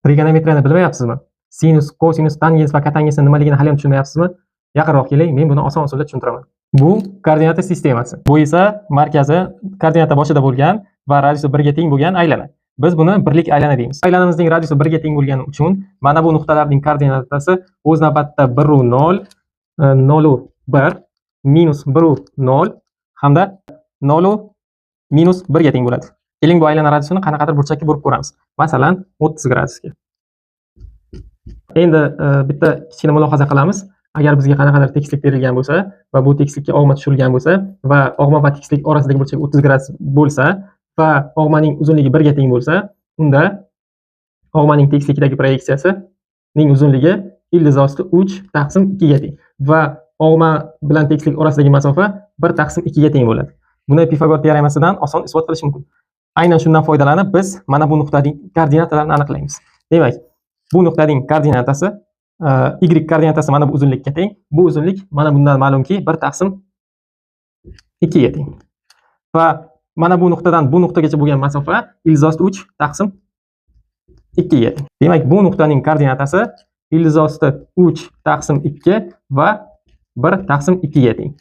Trigonometriyani bilmayapsizmi? Sinus, kosinus, tangens va kotangensni nimaligini hali ham tushunmayapsizmi? Yaqinroq keling, men buni oson usulda tushuntiraman. Bu koordinata sistemasi. Bu esa markazi koordinata boshida bo'lgan va radiusi 1 ga teng bo'lgan aylana. Biz buni birlik aylana deymiz. Aylanamizning radiusi 1 ga teng bo'lgani uchun mana bu nuqtalarning koordinatasi o'z navbatida 1 u 0, 0 u 1, minus 1 u 0 hamda 0 u minus 1 ga teng bo'ladi. Keling bu aylana radiusini qanaqadir burchakka burib ko'ramiz. Masalan, 30 gradusga. Endi bitta kichkina mulohaza qilamiz. Agar bizga qanaqadir tekislik berilgan bo'lsa va bu tekislikka og'ma tushirilgan bo'lsa va og'ma va tekislik orasidagi burchak 30 gradus bo'lsa va og'maning uzunligi 1 ga teng bo'lsa, unda og'maning tekislikdagi proyeksiyasining uzunligi ildiz osti 3 taqsim 2 ga teng va og'ma bilan tekislik orasidagi masofa 1 taqsim 2 ga teng bo'ladi. Buni Pifagor teoremasidan oson isbot qilish mumkin. Aynan shundan foydalanib biz mana bu nuqtaning koordinatalarini aniqlaymiz. Demak, bu nuqtaning koordinatasi y koordinatasi mana bu uzunlikka teng. Bu uzunlik mana bundan ma'lumki 1 taqsim 2 ga teng. Va mana bu nuqtadan bu nuqtagacha bo'lgan masofa ildiz osti 3 taqsim 2 ga teng. Demak, bu nuqtaning koordinatasi ildiz osti 3 taqsim 2 va 1 taqsim 2 ga teng.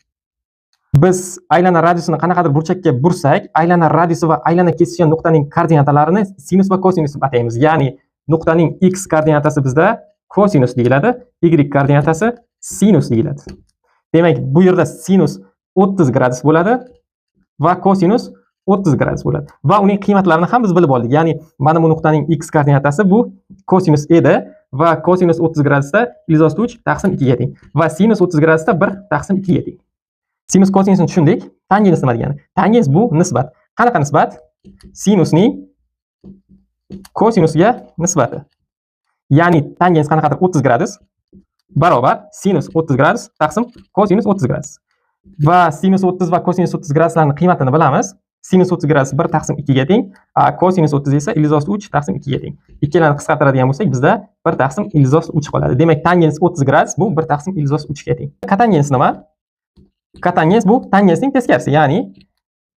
Biz aylana radiusini qanaqadir burchakka bursak, aylana radiusi va aylana kesishgan nuqtaning koordinatalarini sinus va kosinus deb ataymiz. Ya'ni nuqtaning x koordinatasi bizda kosinus deyiladi, y koordinatasi sinus deyiladi. Demak, bu yerda sinus 30 gradus bo'ladi va kosinus 30 gradus bo'ladi. Va uning qiymatlarini ham biz bilib oldik. Ya'ni mana bu nuqtaning x koordinatasi bu kosinus edi va kosinus 30 gradusda ildiz osti 3 taqsim 2 ga teng va sinus 30 gradusda 1 taqsim 2 ga teng. Sinus kosinusni tushundik. Tangens nima degani? Tangens bu nisbat. Qanaqa nisbat? Sinusning kosinusga nisbati. Ya'ni tangens qanaqadir 30 gradus barobar sinus 30 gradus taqsim kosinus 30 gradus. Va sinus 30 va kosinus 30 graduslarning qiymatini bilamiz. Sinus 30 gradus 1 taqsim 2 ga teng, kosinus 30 esa ildiz osti 3 taqsim 2 ga teng. Ikkalani qisqartiradigan bo'lsak, bizda 1 taqsim ildiz osti 3 qoladi. Demak, tangens 30 gradus bu 1 taqsim ildiz osti 3 ga teng. Kotangens nima? Kotangens bu tangensning teskarisi, ya'ni